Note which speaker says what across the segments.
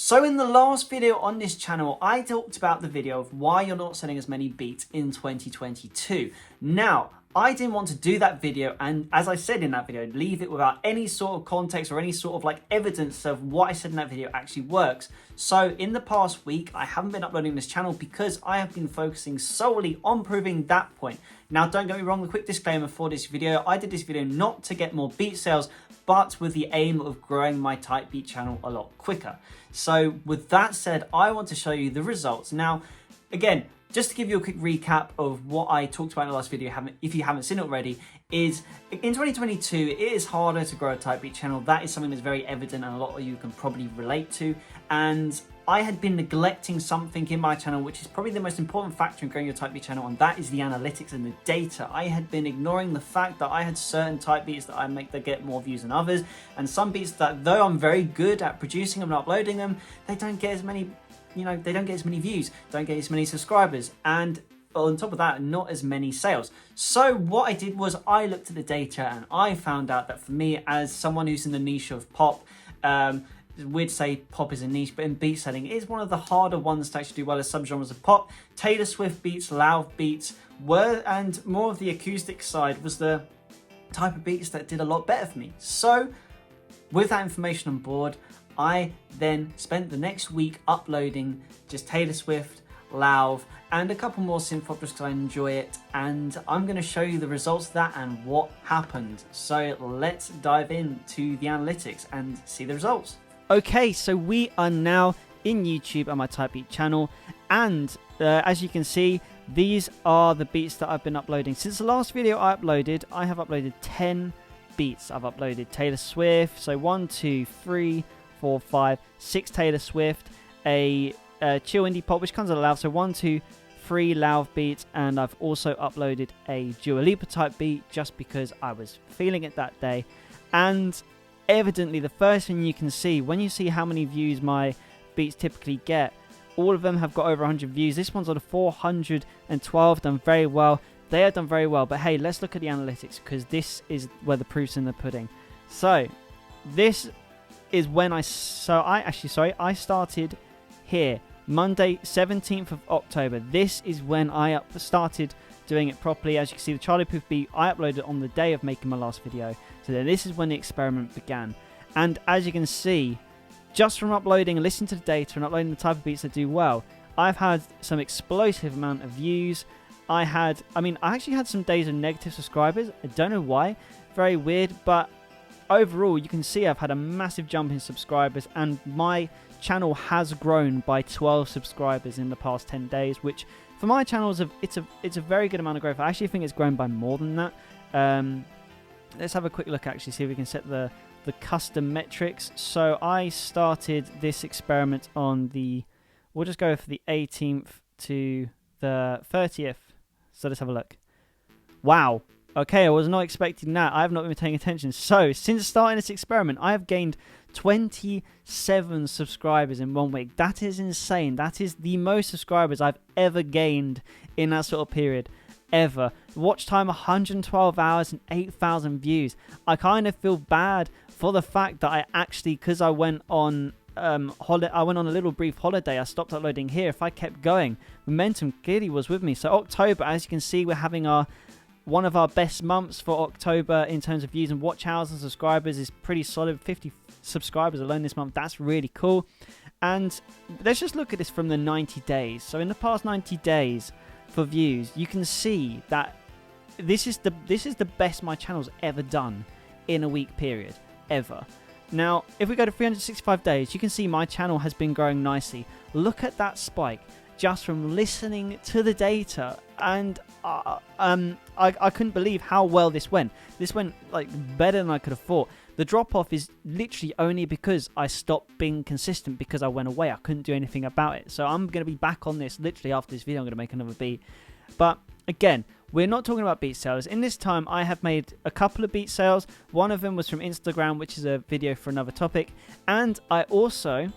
Speaker 1: So in the last video on this channel, I talked about the video of why you're not selling as many beats in 2022. Now, I didn't want to do that video, and as I said in that video, leave it without any sort of context or any sort of like evidence of what I said in that video actually works. So in the past week, I haven't been uploading this channel because I have been focusing solely on proving that point. Now, don't get me wrong, a quick disclaimer for this video, I did this video not to get more beat sales, but with the aim of growing my type beat channel a lot quicker. So with that said, I want to show you the results. Now, again, just to give you a quick recap of what I talked about in the last video, if you haven't seen it already, is in 2022, it is harder to grow a type beat channel. That is something that's very evident and a lot of you can probably relate to. And I had been neglecting something in my channel, which is probably the most important factor in growing your type beat channel, and that is the analytics and the data. I had been ignoring the fact that I had certain type beats that I make that get more views than others, and some beats that, though I'm very good at producing them and uploading them, they don't get as many, they don't get as many views, don't get as many subscribers, and on top of that, not as many sales. So what I did was I looked at the data and I found out that for me, as someone who's in the niche of pop, we'd say pop is a niche, but in beat selling, it is one of the harder ones to actually do well as subgenres of pop. Taylor Swift beats, loud beats and more of the acoustic side was the type of beats that did a lot better for me. So with that information on board, I then spent the next week uploading just Taylor Swift, loud, and a couple more synth pop just because I enjoy it, and I'm going to show you the results of that and what happened. So let's dive into the analytics and see the results. Okay, so we are now in YouTube on my type beat channel, and as you can see, these are the beats that I've been uploading. Since the last video I uploaded, I have uploaded 10 beats. I've uploaded Taylor Swift, so 1, 2, 3, 4, 5, 6 Taylor Swift, a chill indie pop which comes out loud, so 1, 2, 3 loud beats, and I've also uploaded a Dua Lipa type beat just because I was feeling it that day. And evidently the first thing you can see when you see how many views my beats typically get, all of them have got over 100 views. This one's on a 412, done very well. They have done very well, but hey, let's look at the analytics because this is where the proof's in the pudding. So this is when I started here Monday 17th of October. This is when I started doing it properly. As you can see, the Charlie Puth beat I uploaded on the day of making my last video, so then this is when the experiment began. And as you can see, just from uploading and listening to the data and uploading the type of beats that do well, I've had some explosive amount of views. I actually had some days of negative subscribers. I don't know why, very weird, but overall you can see I've had a massive jump in subscribers, and my channel has grown by 12 subscribers in the past 10 days, which for my channel it's a very good amount of growth. I actually think it's grown by more than that. Let's have a quick look, actually, see if we can set the custom metrics. So I started this experiment on we'll just go for the 18th to the 30th. So let's have a look. Wow. Okay, I was not expecting that. I have not been paying attention. So, since starting this experiment, I have gained 27 subscribers in 1 week. That is insane. That is the most subscribers I've ever gained in that sort of period, ever. Watch time 112 hours and 8,000 views. I kind of feel bad for the fact that I actually, because I went on I went on a little brief holiday, I stopped uploading here. If I kept going, momentum clearly was with me. So October, as you can see, we're having one of our best months for October in terms of views and watch hours and subscribers is pretty solid. 50 subscribers alone this month. That's really cool. And let's just look at this from the 90 days. So in the past 90 days for views, you can see that this is the best my channel's ever done in a week period, ever. Now, if we go to 365 days, you can see my channel has been growing nicely. Look at that spike just from listening to the data, and I couldn't believe how well this went. This went like better than I could have thought. The drop off is literally only because I stopped being consistent because I went away. I couldn't do anything about it. So I'm going to be back on this literally after this video. I'm going to make another beat. But again, we're not talking about beat sales. In this time, I have made a couple of beat sales. One of them was from Instagram, which is a video for another topic. And I also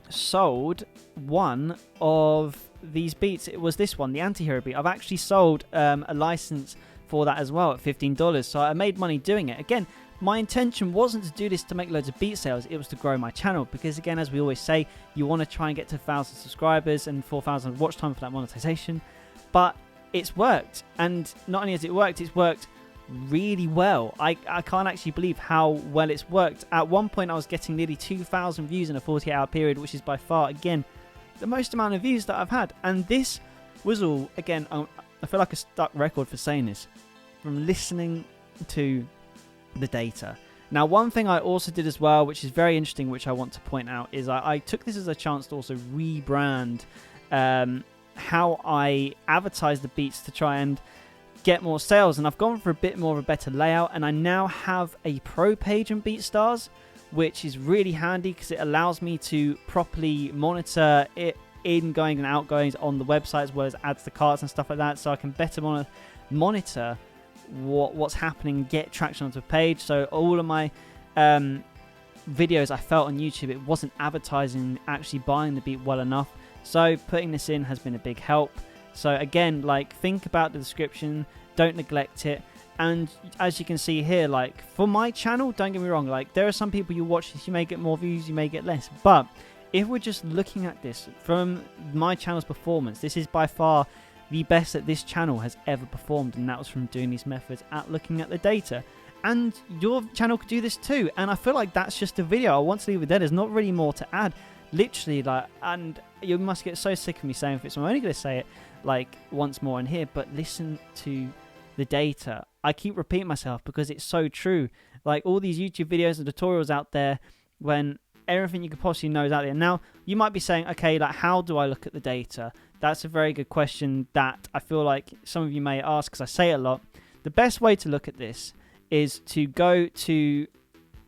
Speaker 1: sold one of these beats. It was this one, the Anti-Hero beat. I've actually sold a license for that as well at $15. So I made money doing it. Again, my intention wasn't to do this to make loads of beat sales, it was to grow my channel, because again, as we always say, you want to try and get to 1,000 subscribers and 4,000 watch time for that monetization. But it's worked, and not only has it worked, it's worked really well. I can't actually believe how well it's worked. At one point I was getting nearly 2,000 views in a 48-hour period, which is by far, again, the most amount of views that I've had. And this was all, again, I feel like a stuck record for saying this, from listening to the data. Now, one thing I also did as well, which is very interesting, which I want to point out, is I took this as a chance to also rebrand how I advertise the beats to try and get more sales. And I've gone for a bit more of a better layout, and I now have a pro page on BeatStars, which is really handy because it allows me to properly monitor it ingoing and outgoings on the website, as well as adds to carts and stuff like that, so I can better monitor what's happening, get traction onto a page. So all of my videos I felt on YouTube, it wasn't advertising actually buying the beat well enough, so putting this in has been a big help. So again, like, think about the description, don't neglect it. And as you can see here, like, for my channel, don't get me wrong, like, there are some people you watch this, you may get more views, you may get less, but if we're just looking at this from my channel's performance, this is by far the best that this channel has ever performed, and that was from doing these methods at looking at the data. And your channel could do this too, and I feel like that's just a video. I want to leave it there. There's not really more to add, literally, like, and you must get so sick of me saying this, so I'm only going to say it like once more in here, but listen to the data. I keep repeating myself because it's so true. Like, all these YouTube videos and tutorials out there, when everything you could possibly know is out there. Now, you might be saying, okay, like, how do I look at the data? That's a very good question that I feel like some of you may ask, because I say it a lot. The best way to look at this is to go to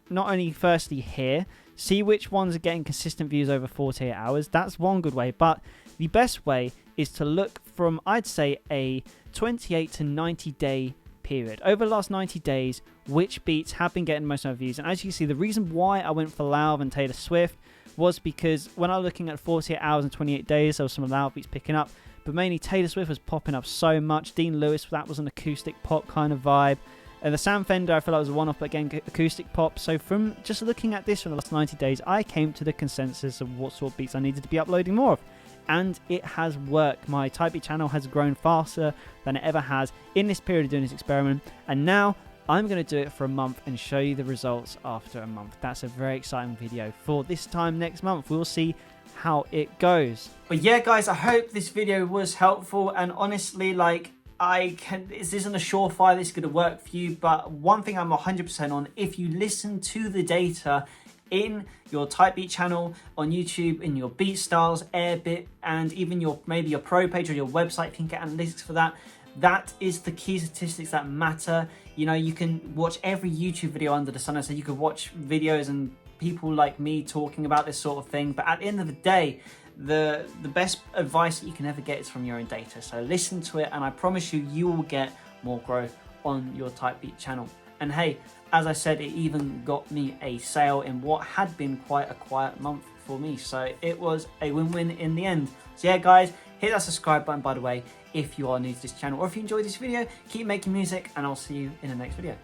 Speaker 1: not only firstly here, see which ones are getting consistent views over 48 hours. That's one good way, but the best way is to look from, I'd say, a 28 to 90 day period. Over the last 90 days, which beats have been getting most of my views. And as you can see, the reason why I went for Loud and Taylor Swift was because when I was looking at 48 hours and 28 days, there was some Loud beats picking up, but mainly Taylor Swift was popping up so much. Dean Lewis, that was an acoustic pop kind of vibe. And the Sam Fender, I feel like was a one-off, but again, acoustic pop. So from just looking at this for the last 90 days, I came to the consensus of what sort of beats I needed to be uploading more of. And it has worked. My Type Beat channel has grown faster than it ever has in this period of doing this experiment. And now I'm going to do it for a month and show you the results after a month. That's a very exciting video for this time next month. We'll see how it goes. But yeah, guys, I hope this video was helpful. And honestly, like, this isn't a surefire this is going to work for you, but one thing I'm 100% on, if you listen to the data in your Type Beat channel on YouTube, in your BeatStars, Airbit, and even your maybe your pro page or your website, if you can get analytics for that, that is the key statistics that matter. You know, you can watch every YouTube video under the sun. I said you could watch videos and people like me talking about this sort of thing, but at the end of the day, the best advice that you can ever get is from your own data. So listen to it, and I promise you, you will get more growth on your Type Beat channel. And hey, as I said, it even got me a sale in what had been quite a quiet month for me. So it was a win-win in the end. So yeah, guys, hit that subscribe button, by the way, if you are new to this channel, or if you enjoyed this video, keep making music, and I'll see you in the next video.